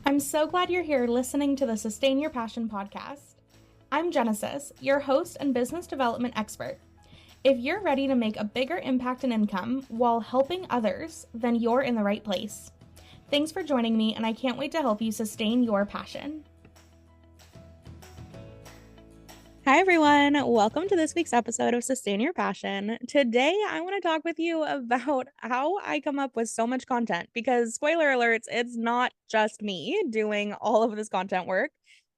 I'm so glad you're here listening to the Sustain Your Passion podcast. I'm Genesis, your host and business development expert. If you're ready to make a bigger impact and income while helping others, then you're in the right place. Thanks for joining me, and I can't wait to help you sustain your passion. Hi, everyone. Welcome to this week's episode of Sustain Your Passion. Today, I want to talk with you about how I come up with so much content because, spoiler alerts, it's not just me doing all of this content work.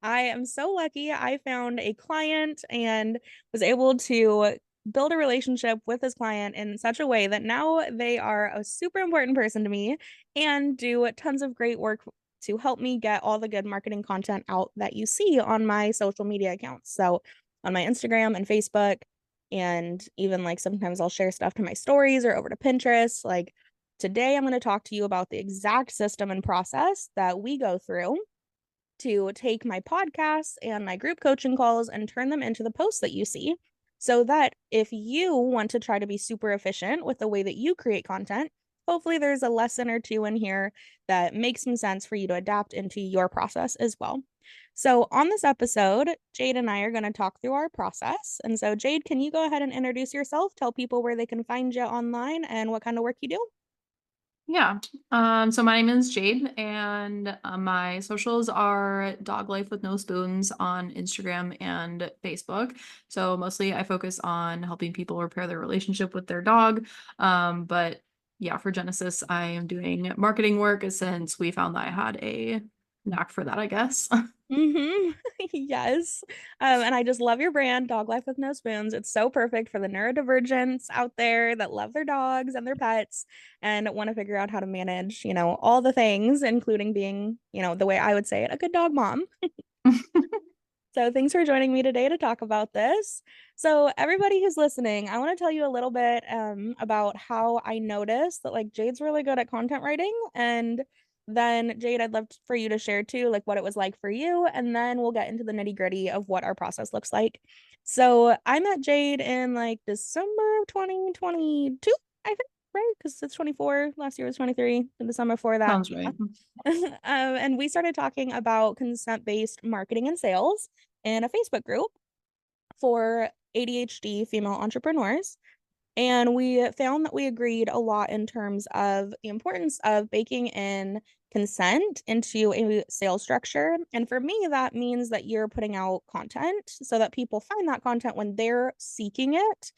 I am so lucky I found a client and was able to build a relationship with this client in such a way that now they are a super important person to me and do tons of great work to help me get all the good marketing content out that you see on my social media accounts. So on my Instagram and Facebook, and even like sometimes I'll share stuff to my stories or over to Pinterest. Like today, I'm going to talk to you about the exact system and process that we go through to take my podcasts and my group coaching calls and turn them into the posts that you see. So that if you want to try to be super efficient with the way that you create content, hopefully there's a lesson or two in here that makes some sense for you to adapt into your process as well. So on this episode, Jade and I are going to talk through our process. And so Jade, can you go ahead and introduce yourself? Tell people where they can find you online and what kind of work you do? Yeah. So my name is Jade, and my socials are Dog Life with No Spoons on Instagram and Facebook. So mostly I focus on helping people repair their relationship with their dog. But yeah, for Genesis, I am doing marketing work since we found that I had a knack for that, I guess. Mm-hmm. Yes. And I just love your brand, Dog Life with No Spoons. It's so perfect for the neurodivergents out there that love their dogs and their pets and want to figure out how to manage, all the things, including being, the way I would say it, a good dog mom. So thanks for joining me today to talk about this. So everybody who's listening, I want to tell you a little bit about how I noticed that like Jade's really good at content writing, and then Jade, I'd love for you to share too, like what it was like for you, and then we'll get into the nitty gritty of what our process looks like. So I met Jade in like December of 2022, I think, right? Because it's 24. Last year was 23. The summer before that, Sounds yeah. right. And we started talking about consent-based marketing and sales in a Facebook group for ADHD female entrepreneurs. And we found that we agreed a lot in terms of the importance of baking in consent into a sales structure. And for me, that means that you're putting out content so that people find that content when they're seeking it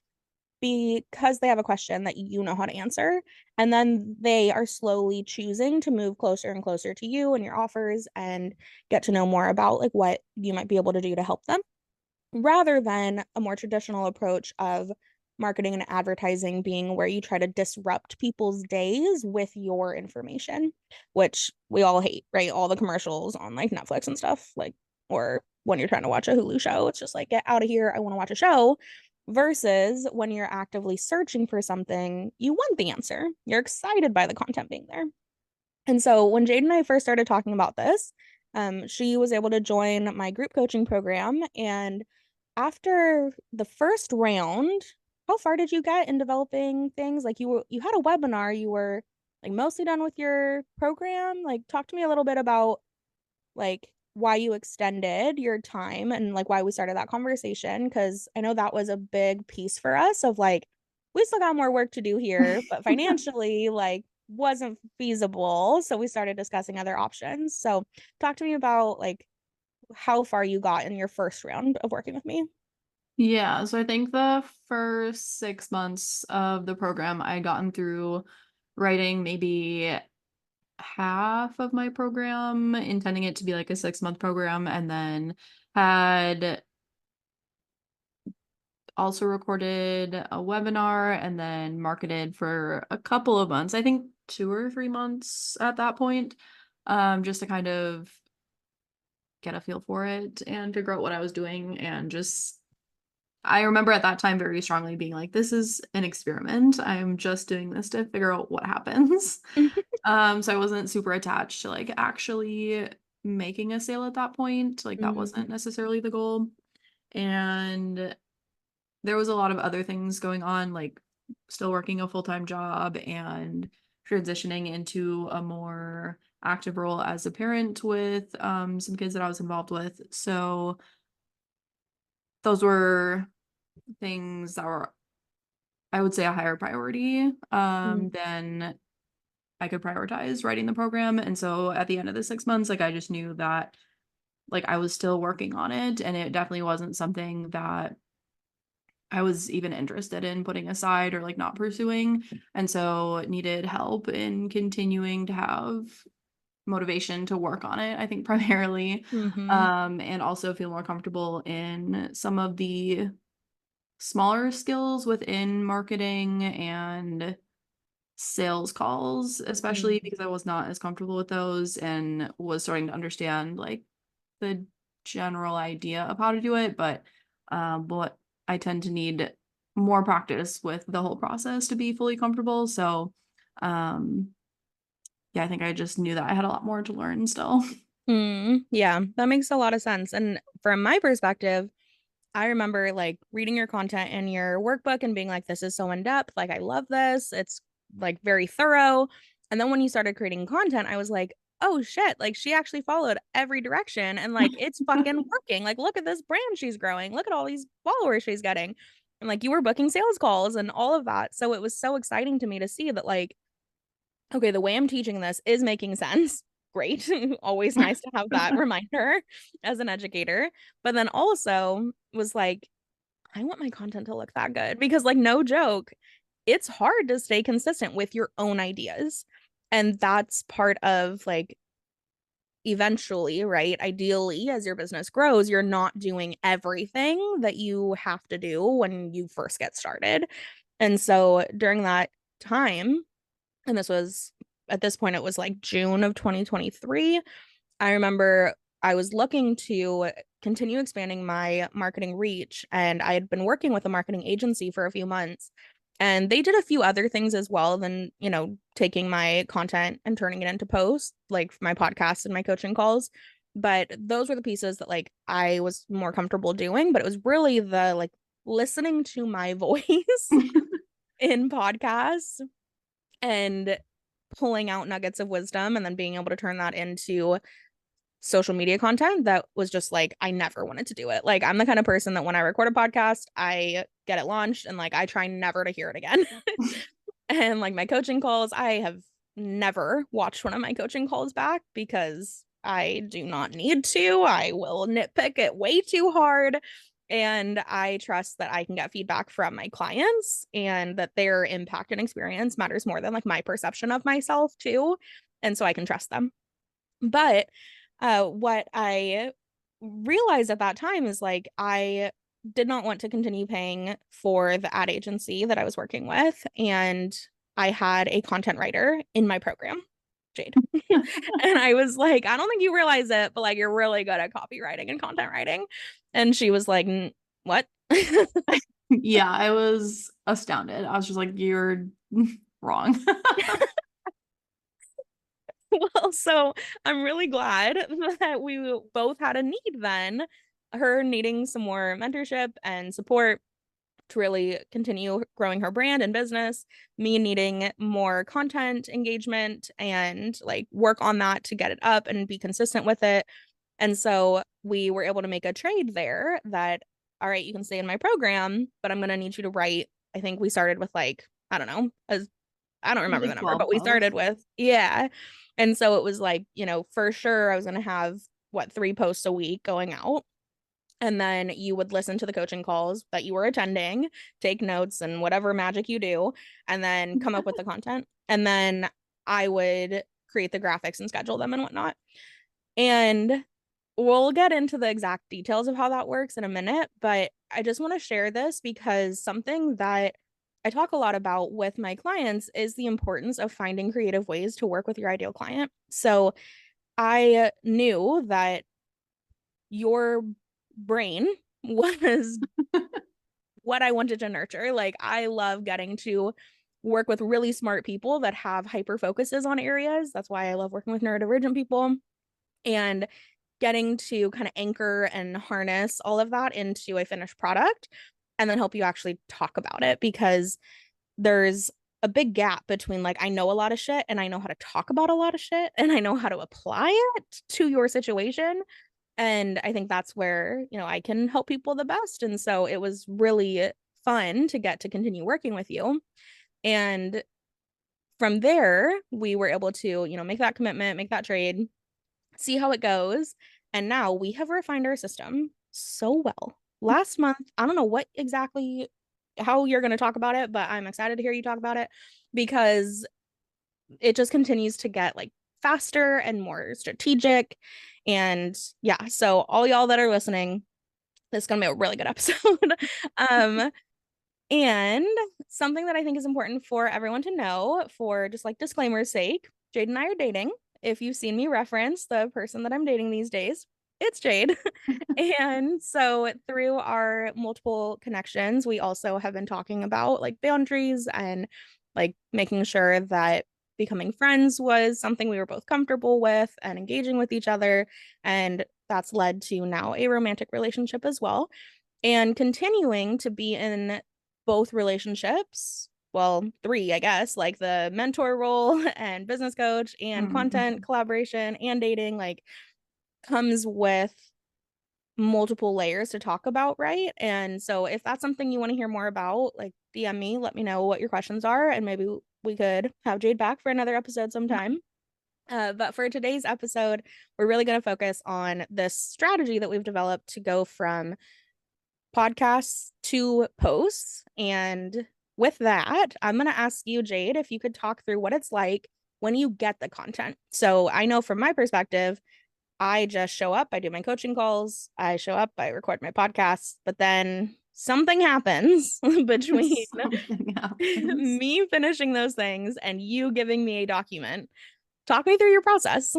because they have a question that you know how to answer. And then they are slowly choosing to move closer and closer to you and your offers and get to know more about like what you might be able to do to help them rather than a more traditional approach of marketing and advertising being where you try to disrupt people's days with your information, which we all hate, right? All the commercials on like Netflix and stuff, like, or when you're trying to watch a Hulu show, it's just like, get out of here. I want to watch a show. Versus when you're actively searching for something, you want the answer. You're excited by the content being there. And so when Jade and I first started talking about this, she was able to join my group coaching program. And after the first round, how far did you get in developing things? Like you had a webinar, you were like mostly done with your program. Like talk to me a little bit about like why you extended your time and like why we started that conversation. Cause I know that was a big piece for us of like, we still got more work to do here, but financially, like, wasn't feasible. So we started discussing other options. So talk to me about like how far you got in your first round of working with me. Yeah, so I think the first 6 months of the program I had gotten through writing maybe half of my program, intending it to be like a 6-month program, and then had also recorded a webinar and then marketed for a couple of months, I think 2 or 3 months at that point, just to kind of get a feel for it and figure out what I was doing and just I remember at that time very strongly being like, this is an experiment. I'm just doing this to figure out what happens. So I wasn't super attached to like actually making a sale at that point. Like that Mhm. wasn't necessarily the goal. And there was a lot of other things going on, like still working a full-time job and transitioning into a more active role as a parent with some kids that I was involved with. So those were things that were, I would say, a higher priority Mm. than I could prioritize writing the program. And so at the end of the 6 months, like I just knew that like I was still working on it, and it definitely wasn't something that I was even interested in putting aside or like not pursuing. And so needed help in continuing to have motivation to work on it, I think primarily. Mm-hmm. And also feel more comfortable in some of the smaller skills within marketing and sales calls, especially Mm. because I was not as comfortable with those and was starting to understand like the general idea of how to do it, but what I tend to need more practice with the whole process to be fully comfortable. So um yeah, I think I just knew that I had a lot more to learn still. Mm. Yeah, that makes a lot of sense. And from my perspective, I remember like reading your content in your workbook and being like, this is so in depth. Like, I love this. It's like very thorough. And then when you started creating content, I was like, oh shit, like she actually followed every direction and like it's fucking working. Like, look at this brand she's growing. Look at all these followers she's getting. And like you were booking sales calls and all of that. So it was so exciting to me to see that, like, okay, the way I'm teaching this is making sense. Great. Always nice to have that reminder as an educator. But then also was like, I want my content to look that good because, like, no joke, it's hard to stay consistent with your own ideas. And that's part of like eventually, right? Ideally, as your business grows, you're not doing everything that you have to do when you first get started. And so during that time, and this was at this point, it was like June of 2023. I remember I was looking to continue expanding my marketing reach, and I had been working with a marketing agency for a few months. And they did a few other things as well than, taking my content and turning it into posts, like my podcast and my coaching calls. But those were the pieces that like I was more comfortable doing. But it was really the like listening to my voice in podcasts and pulling out nuggets of wisdom and then being able to turn that into social media content that was just like I never wanted to do it. Like I'm the kind of person that when I record a podcast, I get it launched and like I try never to hear it again. And like my coaching calls, I have never watched one of my coaching calls back because I do not need to. I will nitpick it way too hard. And I trust that I can get feedback from my clients and that their impact and experience matters more than like my perception of myself, too. And so I can trust them. But what I realized at that time is like I did not want to continue paying for the ad agency that I was working with. And I had a content writer in my program, Jade. And I was like, I don't think you realize it, but like you're really good at copywriting and content writing. And she was like, what? Yeah, I was astounded. I was just like, you're wrong. Well, so I'm really glad that we both had a need then, her needing some more mentorship and support to really continue growing her brand and business, me needing more content engagement and like work on that to get it up and be consistent with it. And so we were able to make a trade there that, all right, you can stay in my program, but I'm going to need you to write. I think we started with like, I don't know, I don't remember the Like number, but 12 we started posts. with, yeah. And so it was like, for sure I was going to have what, 3 posts a week going out. And then you would listen to the coaching calls that you were attending, take notes and whatever magic you do, and then come up with the content. And then I would create the graphics and schedule them and whatnot. And we'll get into the exact details of how that works in a minute, but I just want to share this because something that I talk a lot about with my clients is the importance of finding creative ways to work with your ideal client. So I knew that your brain was what I wanted to nurture. Like, I love getting to work with really smart people that have hyper focuses on areas. That's why I love working with neurodivergent people and getting to kind of anchor and harness all of that into a finished product and then help you actually talk about it because there's a big gap between like I know a lot of shit and I know how to talk about a lot of shit and I know how to apply it to your situation. And I think that's where, I can help people the best. And so it was really fun to get to continue working with you. And from there, we were able to, make that commitment, make that trade, see how it goes. And now we have refined our system so well. Last month, I don't know what exactly how you're going to talk about it, but I'm excited to hear you talk about it because it just continues to get like faster and more strategic. And yeah, so all y'all that are listening, this is going to be a really good episode. um and something that I think is important for everyone to know, for just like disclaimer's sake, Jade and I are dating. If you've seen me reference the person that I'm dating these days, it's Jade. And so through our multiple connections, we also have been talking about like boundaries and like making sure that becoming friends was something we were both comfortable with and engaging with each other. And that's led to now a romantic relationship as well. And continuing to be in both relationships, well, three, I guess, like the mentor role and business coach and content Mhm. collaboration and dating, like comes with multiple layers to talk about, right? And so if that's something you want to hear more about, like DM me, let me know what your questions are, and maybe we could have Jade back for another episode sometime. But for today's episode, we're really going to focus on this strategy that we've developed to go from podcasts to posts. And with that, I'm going to ask you, Jade, if you could talk through what it's like when you get the content. So I know from my perspective, I just show up, I do my coaching calls, I show up, I record my podcasts, but then something happens between Something happens. me finishing those things and you giving me a document. Talk me through your process.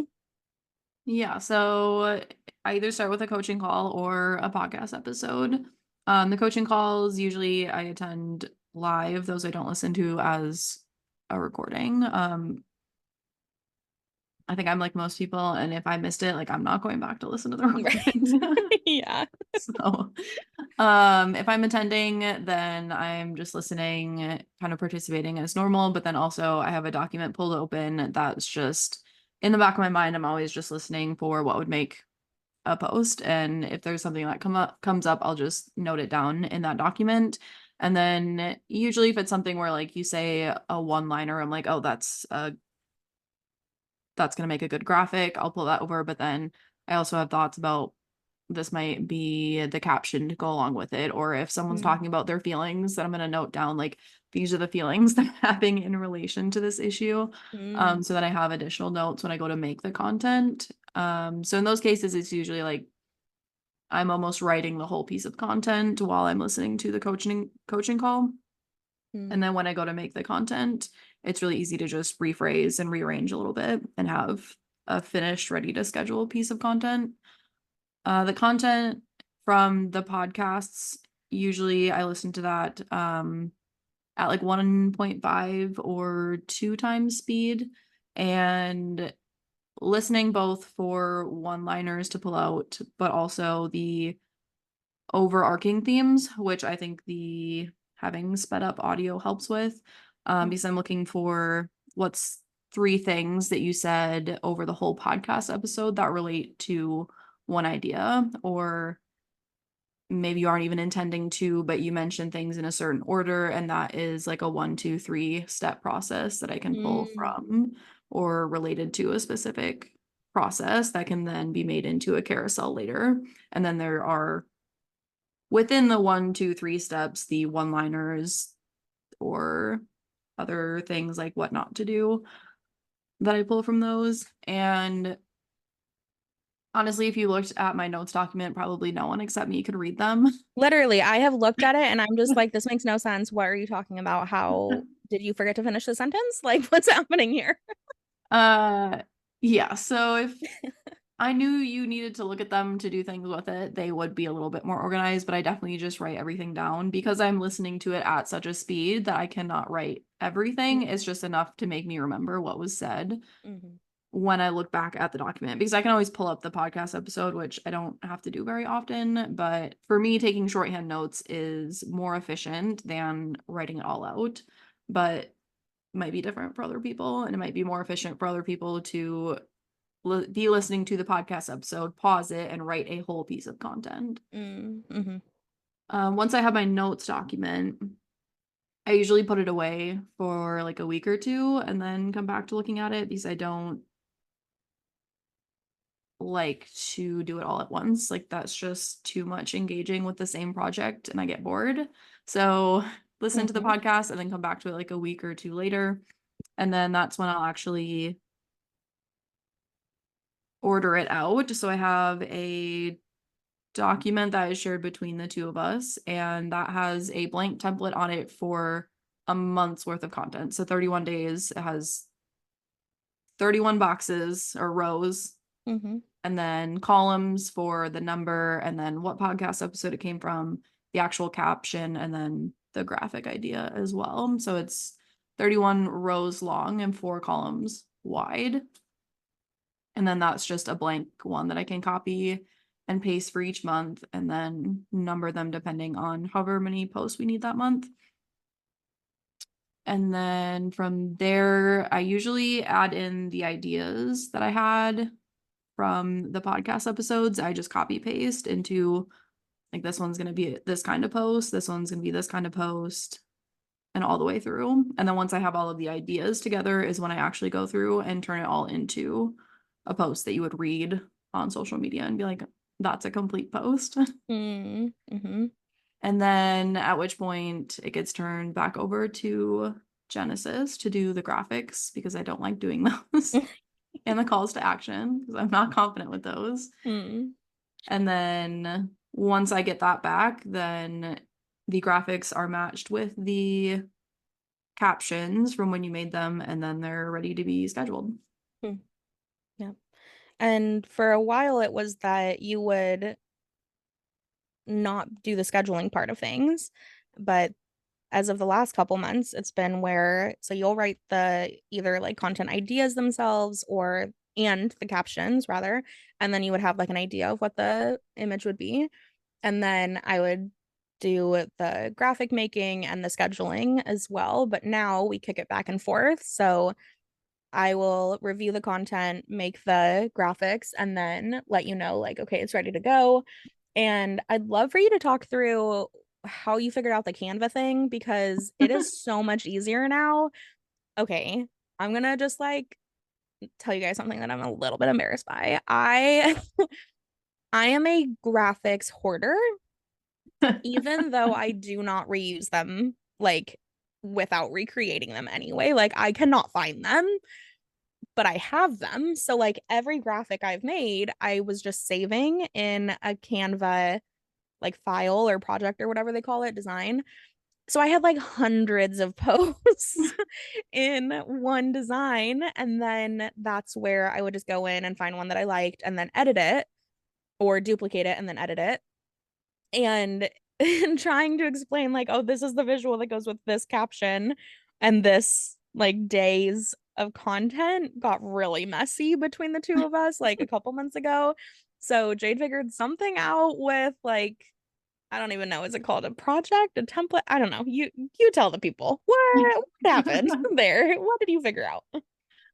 Yeah, so I either start with a coaching call or a podcast episode. The coaching calls usually I attend live; those I don't listen to as a recording. I think I'm like most people, and if I missed it, like I'm not going back to listen to the Right. recording. Yeah. So, if I'm attending, then I'm just listening, kind of participating as normal, but then also I have a document pulled open that's just in the back of my mind. I'm always just listening for what would make a post. And if there's something that comes up, I'll just note it down in that document. And then usually if it's something where like you say a one-liner, I'm like, oh, that's going to make a good graphic. I'll pull that over. But then I also have thoughts about this might be the caption to go along with it. Or if someone's Mm, talking about their feelings, then I'm going to note down like these are the feelings that I'm having in relation to this issue. mm, So that I have additional notes when I go to make the content. So in those cases, it's usually like I'm almost writing the whole piece of content while I'm listening to the coaching call. And mm, then when I go to make the content, it's really easy to just rephrase and rearrange a little bit and have a finished, ready to schedule piece of content. The content from the podcasts, usually I listen to that at like 1.5 or 2 times speed. And listening both for one-liners to pull out, but also the overarching themes, which I think the having sped up audio helps with. mm, Because I'm looking for what's 3 things that you said over the whole podcast episode that relate to one idea, or maybe you aren't even intending to, but you mentioned things in a certain order, and that is like a 1, 2, 3 step process that I can pull mm, from, or related to a specific process that can then be made into a carousel later. And then there are within the 1, 2, 3 steps, the one-liners or other things like what not to do that I pull from those. And honestly, if you looked at my notes document, probably no one except me could read them. Literally, I have looked at it and I'm just like, this makes no sense. What are you talking about? How did you forget to finish the sentence? Like, what's happening here? Uh, yeah. So if I knew you needed to look at them to do things with it, they would be a little bit more organized, but I definitely just write everything down because I'm listening to it at such a speed that I cannot write everything. It's Mm, just enough to make me remember what was said mhm, when I look back at the document, because I can always pull up the podcast episode, which I don't have to do very often. But for me, taking shorthand notes is more efficient than writing it all out. But might be different for other people, and it might be more efficient for other people to be listening to the podcast episode, pause it, and write a whole piece of content. Mm-hmm. Once I have my notes document, I usually put it away for like a week or two and then come back to looking at it because I don't like to do it all at once. Like that's just too much engaging with the same project and I get bored. So listen to the Mm-hmm. podcast and then come back to it like a week or two later. And then that's when I'll actually order it out. So I have a document that is shared between the two of us, and that has a blank template on it for a month's worth of content. So 31 days, it has 31 boxes or rows, Mm-hmm. and then columns for the number, and then what podcast episode it came from, the actual caption, and then the graphic idea as well. So it's 31 rows long and 4 columns wide. And then that's just a blank one that I can copy and paste for each month and then number them depending on however many posts we need that month. And then from there, I usually add in the ideas that I had from the podcast episodes. I just copy paste into like this one's going to be this kind of post, this one's going to be this kind of post, and all the way through. And then once I have all of the ideas together is when I actually go through and turn it all into a post that you would read on social media and be like, that's a complete post. Mm-hmm. And then at which point it gets turned back over to Genesis to do the graphics because I don't like doing those and the calls to action because I'm not confident with those. Mm-hmm. And then once I get that back, then the graphics are matched with the captions from when you made them, and then they're ready to be scheduled. Yeah. And for a while, it was that you would not do the scheduling part of things. But as of the last couple months, it's been where so you'll write the either like content ideas themselves or and the captions rather, and then you would have like an idea of what the image would be. And then I would do the graphic making and the scheduling as well. But now we kick it back and forth. So I will review the content, make the graphics, and then let you know, like, okay, it's ready to go. And I'd love for you to talk through how you figured out the Canva thing because it is so much easier now. Okay, I'm gonna just like tell you guys something that I'm a little bit embarrassed by. I am a graphics hoarder, even though I do not reuse them like without recreating them anyway. Like I cannot find them, but I have them. So like every graphic I've made, I was just saving in a Canva like file or project or whatever they call it, design. So I had like hundreds of posts in one design. And then that's where I would just go in and find one that I liked and then edit it or duplicate it and then edit it. And trying to explain like, oh, this is the visual that goes with this caption and this like days of content got really messy between the two of us like a couple months ago. So Jade figured something out with like I don't even know. Is it called a project, a template? I don't know. You tell the people what happened there. What did you figure out? So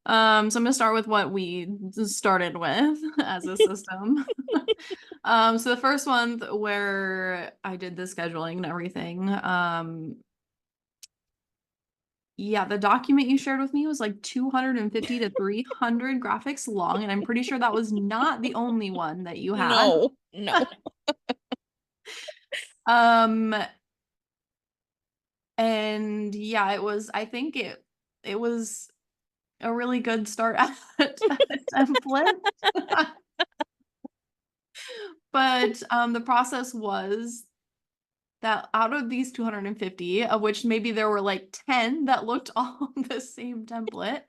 I'm gonna start with what we started with as a system. So the first one where I did the scheduling and everything, yeah, the document you shared with me was like 250 to 300 graphics long, and I'm pretty sure that was not the only one that you had. No, no. Um, and yeah, I think it was a really good start at a template. But the process was that out of these 250, of which maybe there were like 10 that looked all the same template,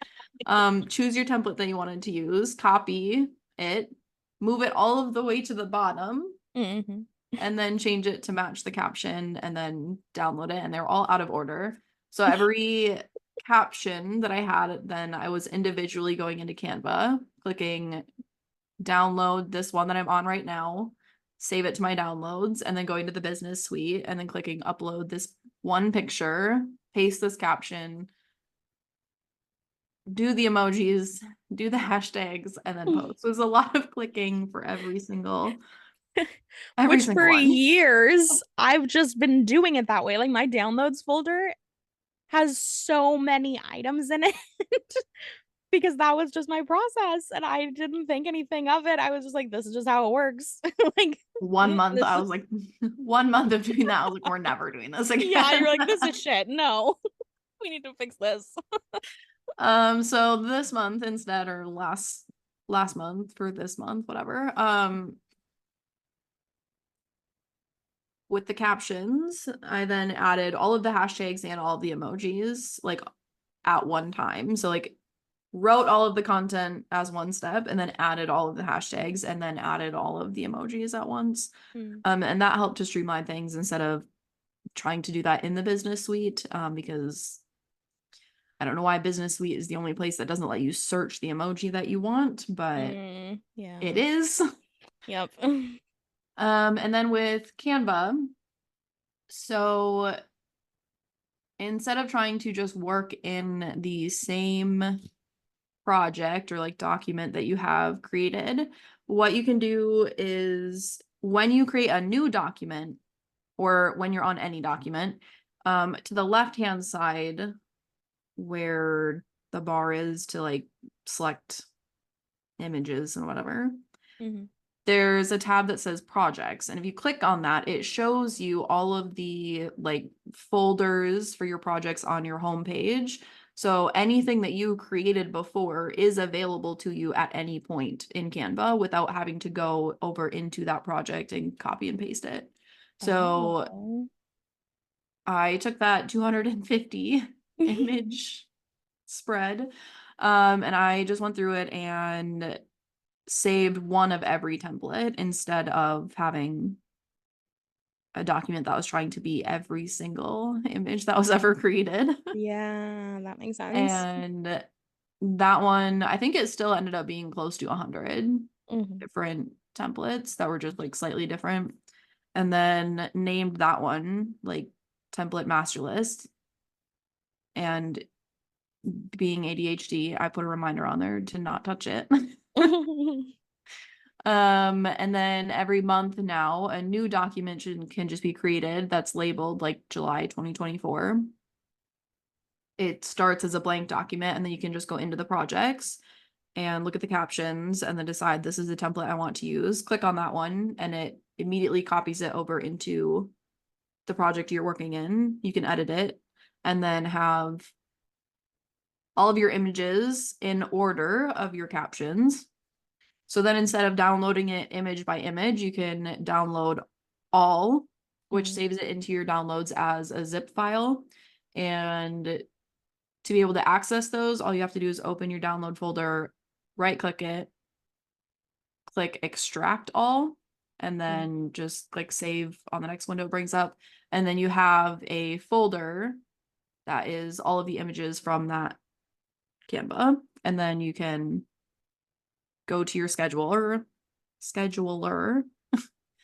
choose your template that you wanted to use, copy it, move it all of the way to the bottom, Mm-hmm. and then change it to match the caption and then download it. And they're all out of order. So every caption that I had, then I was individually going into Canva, clicking download this one that I'm on right now, save it to my downloads, and then going to the business suite and then clicking upload this one picture, paste this caption, do the emojis, do the hashtags, and then post. So it was a lot of clicking for every single Which for one. years I've just been doing it that way. Like my downloads folder has so many items in it because that was just my process and I didn't think anything of it. I was just like, this is just how it works. Like 1 month, this I is was like, 1 month of doing that, I was like, we're never doing this yeah, you're again. like, this is shit. No, we need to fix this. So this month instead, or last month for this month, whatever. With the captions, I then added all of the hashtags and all of the emojis like at one time. So like wrote all of the content as one step and then added all of the hashtags and then added all of the emojis at once. Hmm. And that helped to streamline things instead of trying to do that in the business suite, because I don't know why business suite is the only place that doesn't let you search the emoji that you want, but it Yeah. is. Yep. And then with Canva, so instead of trying to just work in the same project or like document that you have created, what you can do is when you create a new document or when you're on any document, to the left hand side where the bar is to like select images and whatever, Mhm. there's a tab that says projects. And if you click on that, it shows you all of the like folders for your projects on your homepage. So anything that you created before is available to you at any point in Canva without having to go over into that project and copy and paste it. So Oh. I took that 250 image spread, and I just went through it and saved one of every template instead of having a document that was trying to be every single image that was ever created. Yeah, that makes sense. And that one, I think it still ended up being close to 100 Mhm. different templates that were just like slightly different. And then named that one like template master list. And being ADHD, I put a reminder on there to not touch it. And then every month now, a new document can just be created that's labeled like July 2024. It starts as a blank document, and then you can just go into the projects and look at the captions and then decide this is the template I want to use. Click on that one, and it immediately copies it over into the project you're working in. You can edit it and then have all of your images in order of your captions. So then instead of downloading it image by image, you can download all, which Mhm. saves it into your downloads as a zip file. And to be able to access those, all you have to do is open your download folder, right click it, click extract all, and Mhm. then just click save on the next window it brings up. And then you have a folder that is all of the images from that Canva. And then you can go to your scheduler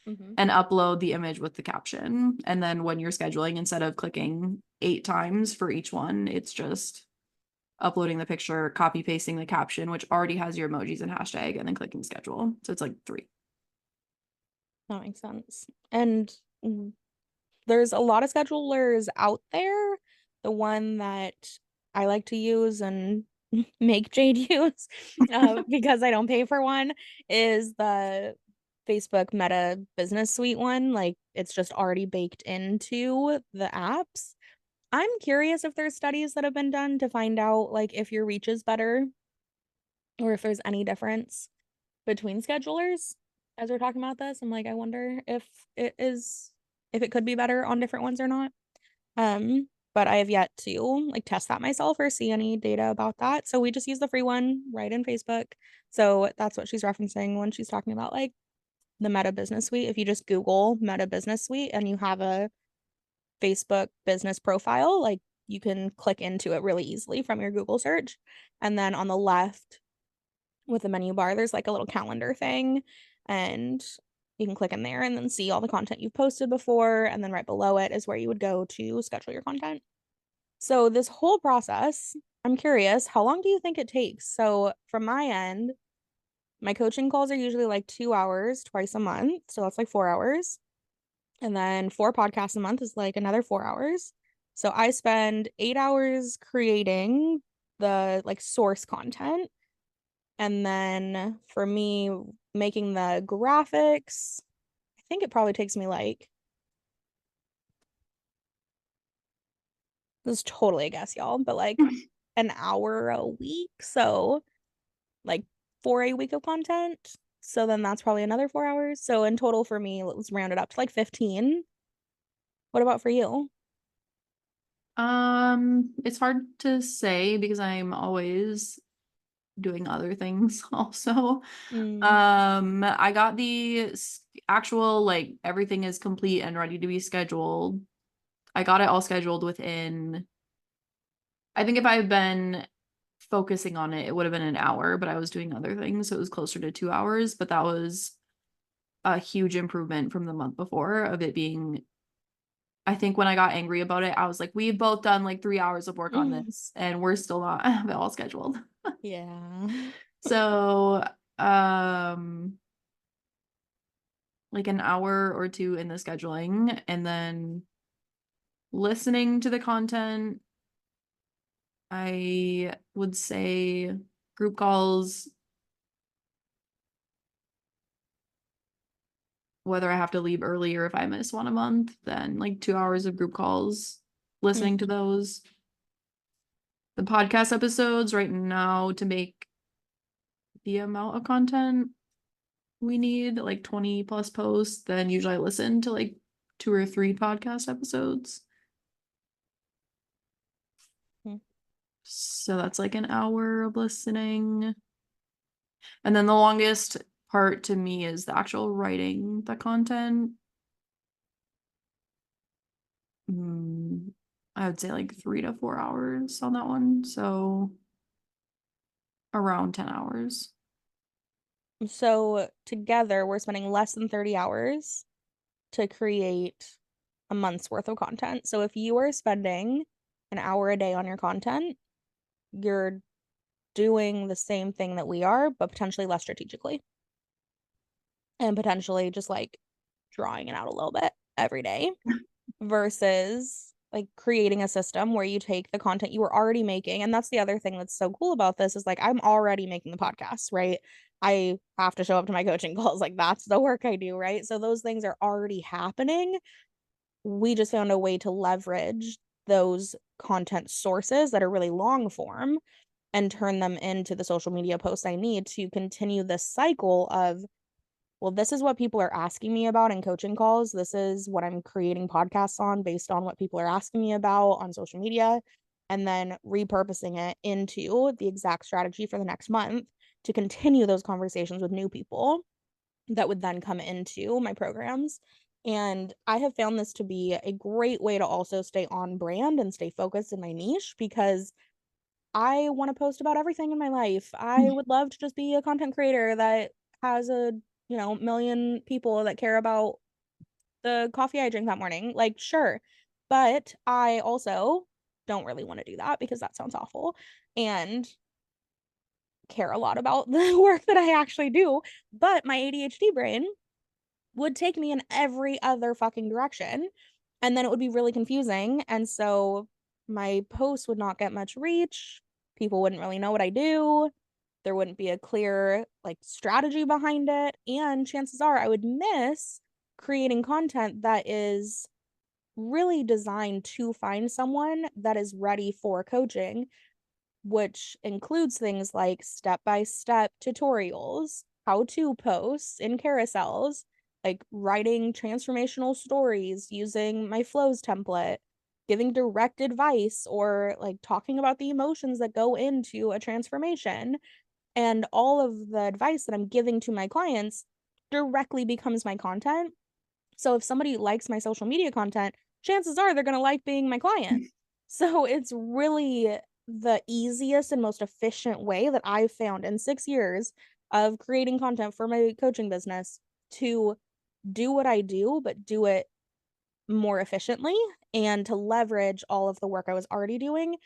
Mhm. and upload the image with the caption. And then when you're scheduling, instead of clicking 8 times for each one, it's just uploading the picture, copy pasting the caption, which already has your emojis and hashtag, and then clicking schedule. So it's like 3. That makes sense. And there's a lot of schedulers out there. The one that I like to use and make Jade use because I don't pay for one is the Facebook Meta Business Suite one. Like it's just already baked into the apps. I'm curious if there's studies that have been done to find out like if your reach is better or if there's any difference between schedulers as we're talking about this. I'm like, I wonder it is if it could be better on different ones or not. But I have yet to like test that myself or see any data about that. So we just use the free one right in Facebook. So that's what she's referencing when she's talking about like the Meta Business Suite. If you just Google Meta Business Suite and you have a Facebook business profile, like you can click into it really easily from your Google search. And then on the left with the menu bar, there's like a little calendar thing, and you can click in there and then see all the content you've posted before. And then right below it is where you would go to schedule your content. So this whole process I'm curious, how long do you think it takes? So from my end, my coaching calls are usually like 2 hours twice a month. So that's like 4 hours. And then 4 podcasts a month is like another 4 hours. So I spend 8 hours creating the like source content. And then for me, making the graphics, I think it probably takes me like, this is totally a guess, y'all, but like an hour a week. So like for a week of content. So then that's probably another 4 hours. So in total for me, let's round it up to like 15. What about for you? It's hard to say because I'm always doing other things also. Mm, I got the actual like everything is complete and ready to be scheduled. I got it all scheduled within, I think if I had been focusing on it, it would have been an hour, but I was doing other things, so it was closer to 2 hours. But that was a huge improvement from the month before of it being, I think when I got angry about it, I was like, we've both done like 3 hours of work on this and we're still not have it all scheduled. yeah. So, um, like an hour or two in the scheduling and then listening to the content. I would say group calls, whether I have to leave early or if I miss one a month, then like 2 hours of group calls, listening to those. The podcast episodes right now to make the amount of content we need, like 20 plus posts, then usually I listen to like 2 or 3 podcast episodes. Mm. So that's like an hour of listening. And then the longest part to me is the actual writing the content. Mm, I would say like 3 to 4 hours on that one. So around 10 hours. So together, we're spending less than 30 hours to create a month's worth of content. So if you are spending an hour a day on your content, you're doing the same thing that we are, but potentially less strategically and potentially just like drawing it out a little bit every day versus like creating a system where you take the content you were already making. And that's the other thing that's so cool about this is like I'm already making the podcast, right? I have to show up to my coaching calls. Like that's the work I do, right? So those things are already happening. We just found a way to leverage those content sources that are really long form and turn them into the social media posts I need to continue this cycle of, well, this is what people are asking me about in coaching calls. This is what I'm creating podcasts on based on what people are asking me about on social media, and then repurposing it into the exact strategy for the next month to continue those conversations with new people that would then come into my programs. And I have found this to be a great way to also stay on brand and stay focused in my niche because I want to post about everything in my life. I would love to just be a content creator that has a, million people that care about the coffee I drink that morning. Like, sure. But I also don't really want to do that because that sounds awful and care a lot about the work that I actually do. But my ADHD brain would take me in every other fucking direction. And then it would be really confusing. And so my posts would not get much reach. People wouldn't really know what I do. There wouldn't be a clear like strategy behind it. And chances are I would miss creating content that is really designed to find someone that is ready for coaching, which includes things like step-by-step tutorials, how-to posts in carousels, like writing transformational stories using my flows template, giving direct advice, or like talking about the emotions that go into a transformation. And all of the advice that I'm giving to my clients directly becomes my content. So if somebody likes my social media content, chances are they're going to like being my client. So it's really the easiest and most efficient way that I've found in 6 years of creating content for my coaching business to do what I do, but do it more efficiently and to leverage all of the work I was already doing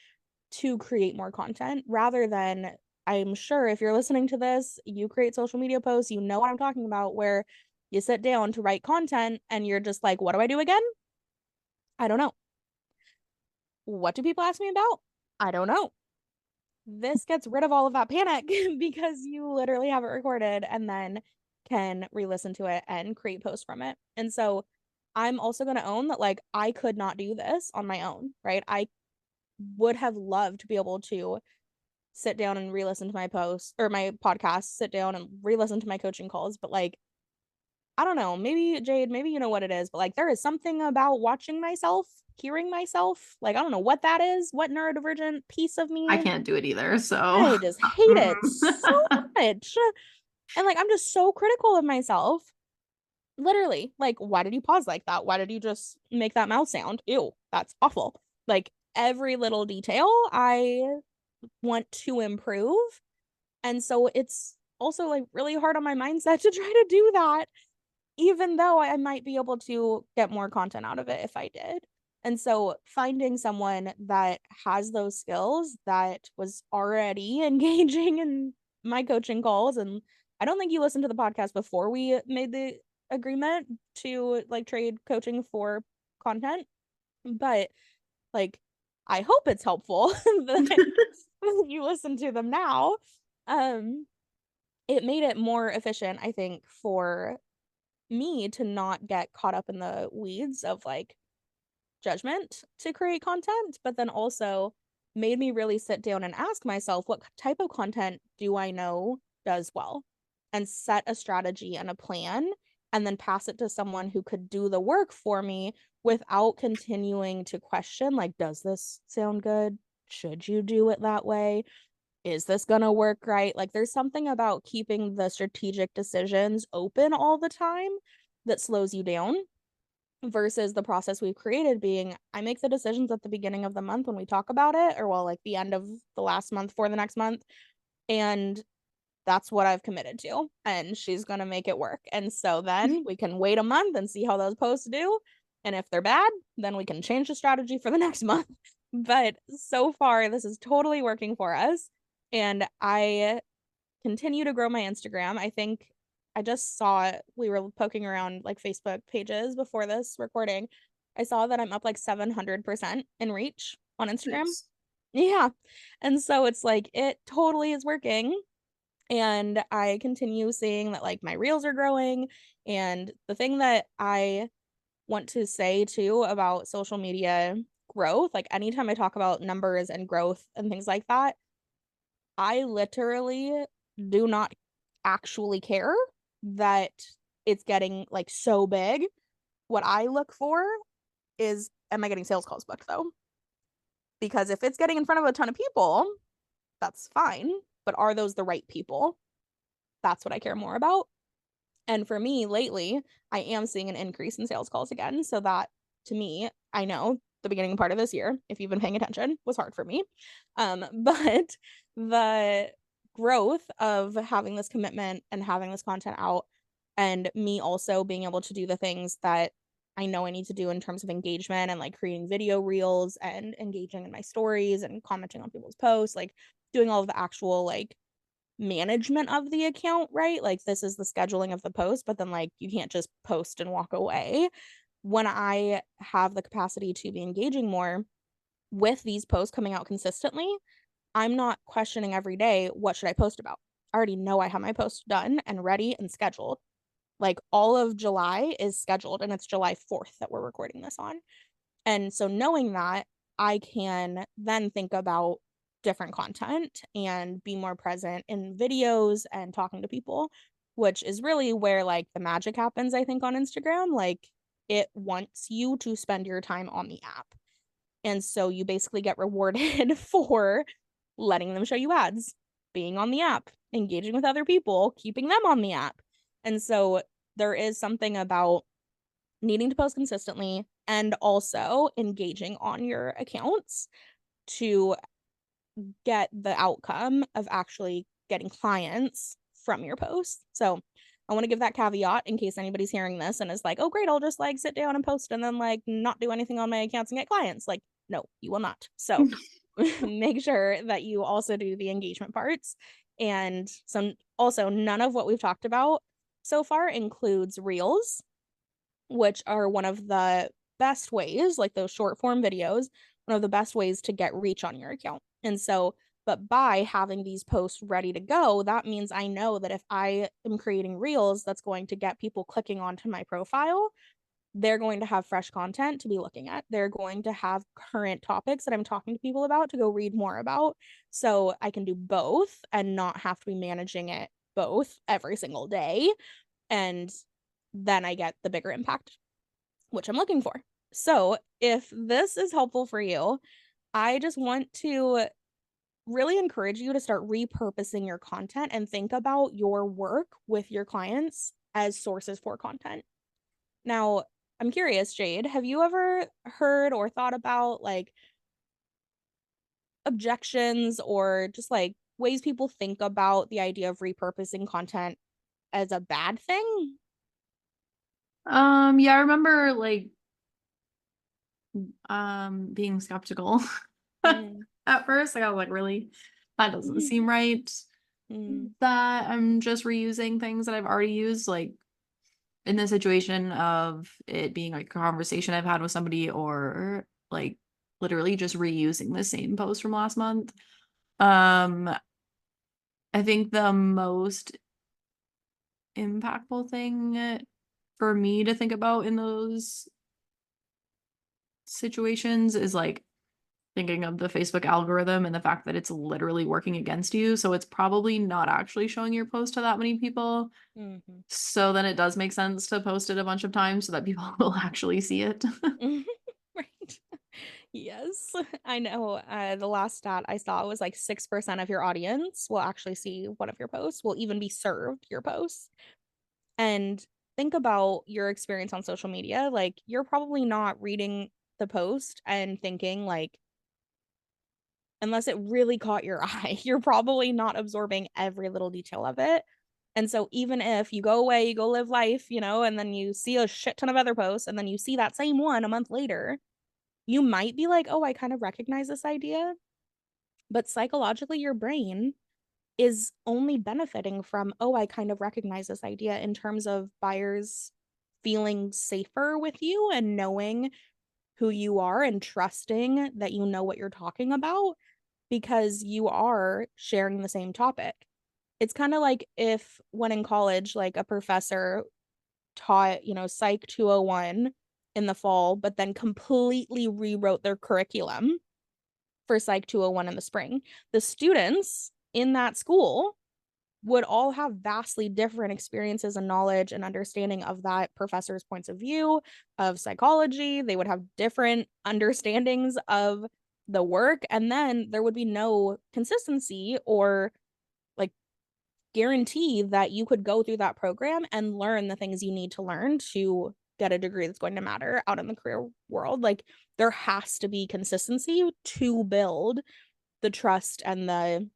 to create more content rather than, I'm sure if you're listening to this, you create social media posts, you know what I'm talking about, where you sit down to write content and you're just like, what do I do again? I don't know. What do people ask me about? I don't know. This gets rid of all of that panic because you literally have it recorded and then can re-listen to it and create posts from it. And so I'm also going to own that, like, I could not do this on my own, right? I would have loved to be able to sit down and re-listen to my posts or my podcast, sit down and re-listen to my coaching calls, but like, I don't know, maybe Jade, maybe you know what it is, but like there is something about watching myself, hearing myself, like I don't know what that is, what neurodivergent piece of I me. can't do it either. So I just hate it so much. And like I'm just so critical of myself. Literally, like, why did you pause like that? Why did you just make that mouth sound? Ew, that's awful. Like every little detail I want to improve. And so it's also like really hard on my mindset to try to do that, even though I might be able to get more content out of it if I did. And so finding someone that has those skills that was already engaging in my coaching calls, and I don't think you listened to the podcast before we made the agreement to like trade coaching for content, but like I hope it's helpful that you listen to them now. Um, it made it more efficient, I think, for me to not get caught up in the weeds of like judgment to create content, but then also made me really sit down and ask myself, what type of content do I know does well? And set a strategy and a plan, and then pass it to someone who could do the work for me without continuing to question, like, does this sound good? Should you do it that way? Is this gonna work right? Like, there's something about keeping the strategic decisions open all the time that slows you down versus the process we've created being, I make the decisions at the beginning of the month when we talk about it, or well, like the end of the last month for the next month. And that's what I've committed to. And she's going to make it work. And so then we can wait a month and see how those posts do. And if they're bad, then we can change the strategy for the next month. But so far, this is totally working for us. And I continue to grow my Instagram. I think I just saw it. We were poking around like Facebook pages before this recording. I saw that I'm up like 700% in reach on Instagram. nice. Yeah. And so it's like it totally is working. And I continue seeing that like my reels are growing. And the thing that I want to say too about social media growth, like anytime I talk about numbers and growth and things like that, I literally do not actually care that it's getting like so big. What I look for is, am I getting sales calls booked though? Because if it's getting in front of a ton of people, that's fine. But are those the right people? That's what I care more about. And for me lately, I am seeing an increase in sales calls again. So that to me, I know the beginning part of this year, if you've been paying attention, was hard for me. But the growth of having this commitment and having this content out, and me also being able to do the things that I know I need to do in terms of engagement and like creating video reels and engaging in my stories and commenting on people's posts, like doing all of the actual like management of the account, right? Like this is the scheduling of the post, but then like you can't just post and walk away. When I have the capacity to be engaging more with these posts coming out consistently, I'm not questioning every day, what should I post about? I already know I have my post done and ready and scheduled. Like all of July is scheduled and it's July 4th that we're recording this on. And so knowing that, I can then think about different content and be more present in videos and talking to people, which is really where like the magic happens, I think, on Instagram. Like it wants you to spend your time on the app. And so you basically get rewarded for letting them show you ads, being on the app, engaging with other people, keeping them on the app. And so there is something about needing to post consistently and also engaging on your accounts to get the outcome of actually getting clients from your posts. So I want to give that caveat in case anybody's hearing this and is like, oh, great, I'll just like sit down and post and then like not do anything on my accounts and get clients. Like, no, you will not. So make sure that you also do the engagement parts. And so also none of what we've talked about so far includes reels, which are one of the best ways, like those short form videos, one of the best ways to get reach on your account. And so, but by having these posts ready to go, that means I know that if I am creating reels that's going to get people clicking onto my profile, they're going to have fresh content to be looking at. They're going to have current topics that I'm talking to people about to go read more about. So I can do both and not have to be managing it both every single day. And then I get the bigger impact, which I'm looking for. So if this is helpful for you, I just want to really encourage you to start repurposing your content and think about your work with your clients as sources for content. Now, I'm curious, Jade, have you ever heard or thought about like objections or just like ways people think about the idea of repurposing content as a bad thing? Yeah, I remember like being skeptical Mm, at first. Like I was like, really? That doesn't seem right. mm, That I'm just reusing things that I've already used, like in the situation of it being like a conversation I've had with somebody or like literally just reusing the same post from last month. Um, I think the most impactful thing for me to think about in those situations is like thinking of the Facebook algorithm and the fact that it's literally working against you. So it's probably not actually showing your post to that many people. mhm. So then it does make sense to post it a bunch of times so that people will actually see it. Right. Yes, I know. The last stat I saw was like 6% of your audience will actually see one of your posts, will even be served your posts. And think about your experience on social media. Like, you're probably not reading the post and thinking, like, unless it really caught your eye, you're probably not absorbing every little detail of it. And so, even if you go away, you go live life, and then you see a shit ton of other posts, and then you see that same one a month later, you might be like, oh, I kind of recognize this idea. But psychologically, your brain is only benefiting from, oh, I kind of recognize this idea in terms of buyers feeling safer with you and knowing who you are and trusting that you know what you're talking about because you are sharing the same topic. It's kind of like if when in college, like a professor taught, Psych 201 in the fall, but then completely rewrote their curriculum for Psych 201 in the spring. The students in that school would all have vastly different experiences and knowledge and understanding of that professor's points of view of psychology. They would have different understandings of the work. And then there would be no consistency or like guarantee that you could go through that program and learn the things you need to learn to get a degree that's going to matter out in the career world. Like there has to be consistency to build the trust and the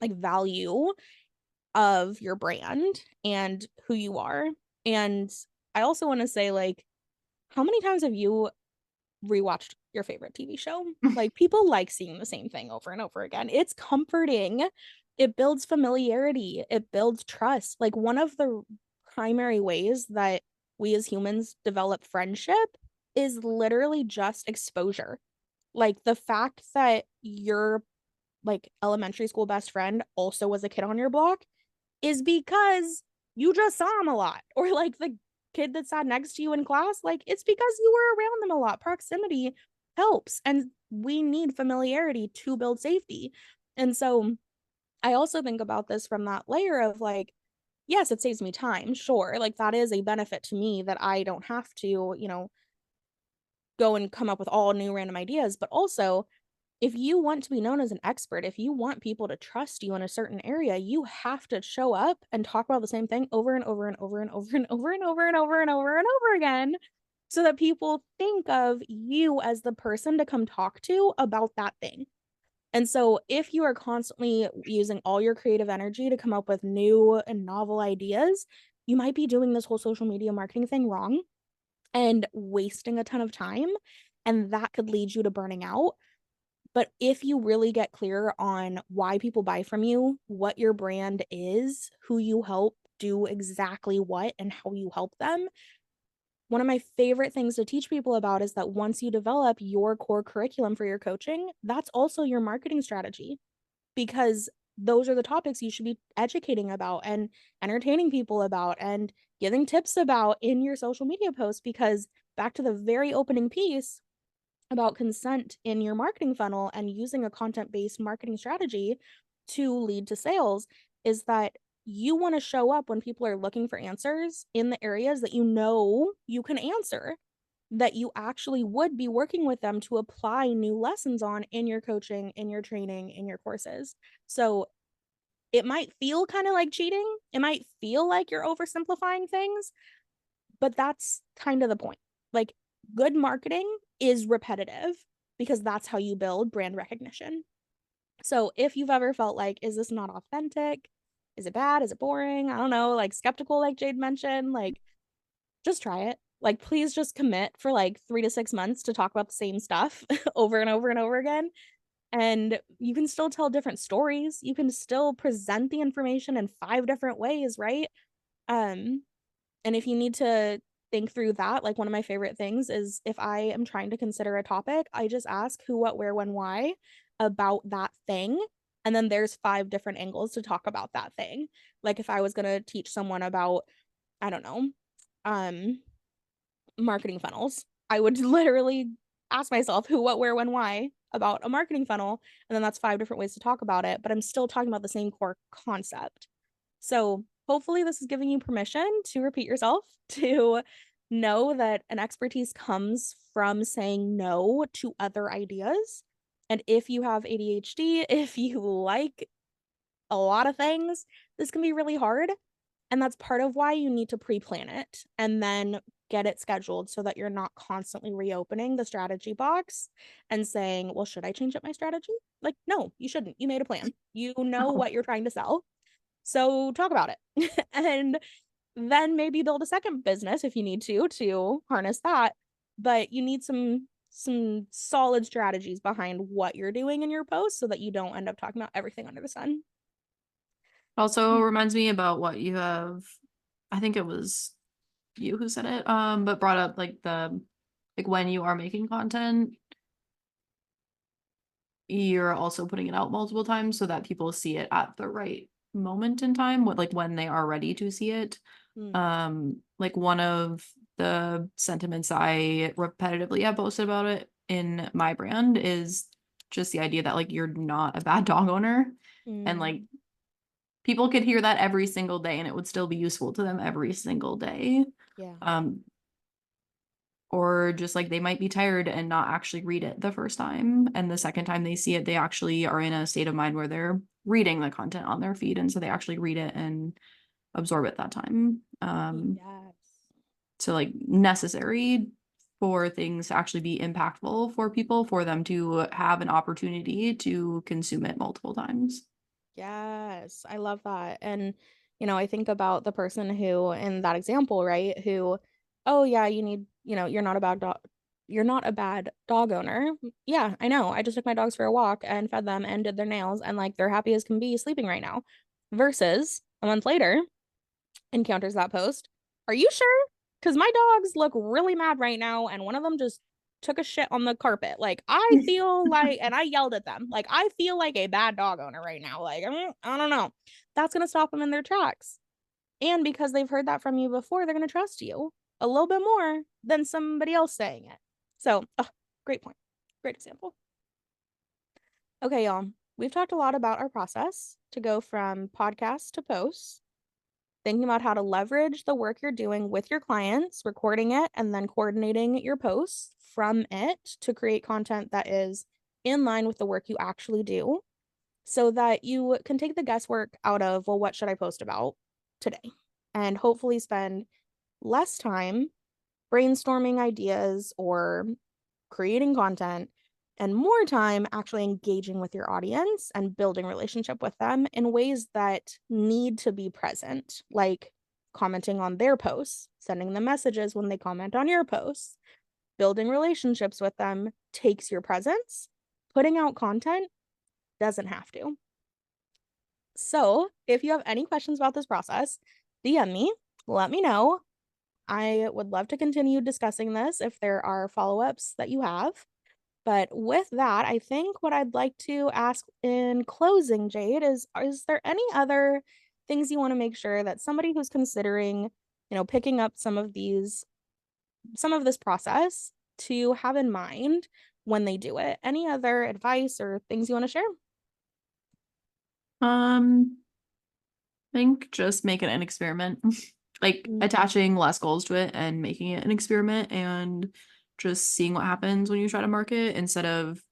like value of your brand and who you are. And I also want to say, like, how many times have you rewatched your favorite TV show? Like, people like seeing the same thing over and over again. It's comforting. It builds familiarity. It builds trust. Like, one of the primary ways that we as humans develop friendship is literally just exposure. Like, the fact that your like elementary school best friend also was a kid on your block is because you just saw him a lot. Or like the kid that sat next to you in class, like it's because you were around them a lot. Proximity helps. And we need familiarity to build safety. And so I also think about this from that layer of like, yes, it saves me time. Sure. Like that is a benefit to me that I don't have to, go and come up with all new random ideas. But also, if you want to be known as an expert, if you want people to trust you in a certain area, you have to show up and talk about the same thing over and over and over and over and over and over and over and over and over again so that people think of you as the person to come talk to about that thing. And so if you are constantly using all your creative energy to come up with new and novel ideas, you might be doing this whole social media marketing thing wrong and wasting a ton of time. And that could lead you to burning out. But if you really get clear on why people buy from you, what your brand is, who you help do exactly what, and how you help them, one of my favorite things to teach people about is that once you develop your core curriculum for your coaching, that's also your marketing strategy, because those are the topics you should be educating about and entertaining people about and giving tips about in your social media posts. Because back to the very opening piece about consent in your marketing funnel and using a content-based marketing strategy to lead to sales, is that you want to show up when people are looking for answers in the areas that you know you can answer, that you actually would be working with them to apply new lessons on in your coaching, in your training, in your courses. So it might feel kind of like cheating. It might feel like you're oversimplifying things, but that's kind of the point. Like, good marketing is repetitive because that's how you build brand recognition. So if you've ever felt like, is this not authentic? Is it bad? Is it boring? I don't know, like skeptical, like Jade mentioned, like just try it. Like, please just commit for like 3 to 6 months to talk about the same stuff over and over and over again. And you can still tell different stories. You can still present the information in 5 different ways, right? Um, and if you need to think through that, like one of my favorite things is if I am trying to consider a topic, I just ask who, what, where, when, why about that thing. And then there's 5 different angles to talk about that thing. Like if I was going to teach someone about, I don't know, um, marketing funnels, I would literally ask myself who, what, where, when, why about a marketing funnel. And then that's 5 different ways to talk about it, but I'm still talking about the same core concept. So hopefully this is giving you permission to repeat yourself, to know that an expertise comes from saying no to other ideas. And if you have ADHD, if you like a lot of things, this can be really hard. And that's part of why you need to pre-plan it and then get it scheduled so that you're not constantly reopening the strategy box and saying, well, should I change up my strategy? Like, no, you shouldn't. You made a plan. You know Oh. what you're trying to sell. So talk about it. And then maybe build a second business if you need to harness that. But you need some solid strategies behind what you're doing in your posts so that you don't end up talking about everything under the sun. Also reminds me about what you have, I think it was you who said it, but brought up like like when you are making content, you're also putting it out multiple times so that people see it at the right moment in time, like when they are ready to see it. Mm, Like one of the sentiments I repetitively have posted about it in my brand is just the idea that like you're not a bad dog owner, and like mm, people could hear that every single day and it would still be useful to them every single day. yeah. Um, or just like they might be tired and not actually read it the first time. And the second time they see it, they actually are in a state of mind where they're reading the content on their feed. And so they actually read it and absorb it that time. Yes. So like necessary for things to actually be impactful for people, for them to have an opportunity to consume it multiple times. Yes, I love that. And, I think about the person who, in that example, right, who, oh, yeah, you're not a bad dog. You're not a bad dog owner. Yeah, I know. I just took my dogs for a walk and fed them and did their nails, and like they're happy as can be sleeping right now. Versus a month later, encounters that post. Are you sure? Because my dogs look really mad right now, and one of them just took a shit on the carpet. Like, I feel like, and I yelled at them, like, I feel like a bad dog owner right now. Like, I don't know. That's going to stop them in their tracks. And because they've heard that from you before, they're going to trust you a little bit more than somebody else saying it. So, great point. Great example. Okay, y'all. We've talked a lot about our process to go from podcast to posts, thinking about how to leverage the work you're doing with your clients, recording it, and then coordinating your posts from it to create content that is in line with the work you actually do so that you can take the guesswork out of, well, what should I post about today? And hopefully spend less time brainstorming ideas or creating content and more time actually engaging with your audience and building relationship with them in ways that need to be present, like commenting on their posts, sending them messages when they comment on your posts. Building relationships with them takes your presence, putting out content doesn't have to. So if you have any questions about this process, DM me, let me know. I would love to continue discussing this if there are follow-ups that you have. But with that, I think what I'd like to ask in closing, Jade, is there any other things you want to make sure that somebody who's considering, picking up some of this process to have in mind when they do it? Any other advice or things you want to share? I think just make it an experiment. Like attaching less goals to it and making it an experiment and just seeing what happens when you try to market instead of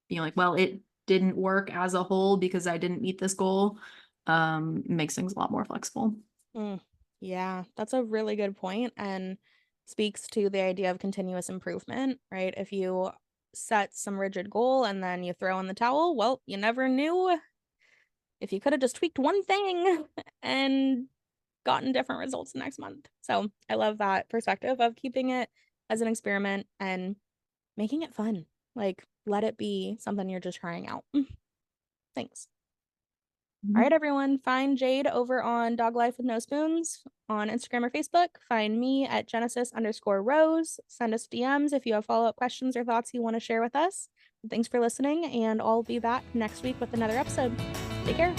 being like, well, it didn't work as a whole because I didn't meet this goal. Makes things a lot more flexible. Yeah, that's a really good point and speaks to the idea of continuous improvement, right? If you set some rigid goal and then you throw in the towel, well, you never knew if you could have just tweaked one thing and gotten different results next month. So I love that perspective of keeping it as an experiment and making it fun. Like, let it be something you're just trying out. Thanks. All right, everyone. Find Jade over on Dog Life with No Spoons on Instagram or Facebook. Find me at Genesis_Rose. Send us DMs if you have follow-up questions or thoughts you want to share with us. Thanks for listening, and I'll be back next week with another episode. Take care.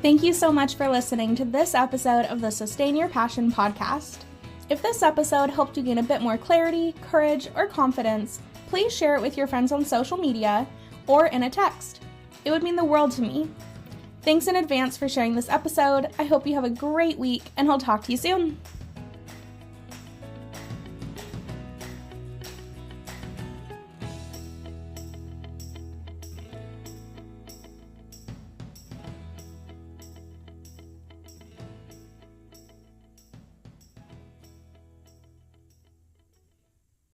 Thank you so much for listening to this episode of the Sustain Your Passion podcast. If this episode helped you gain a bit more clarity, courage, or confidence, please share it with your friends on social media or in a text. It would mean the world to me. Thanks in advance for sharing this episode. I hope you have a great week, and I'll talk to you soon.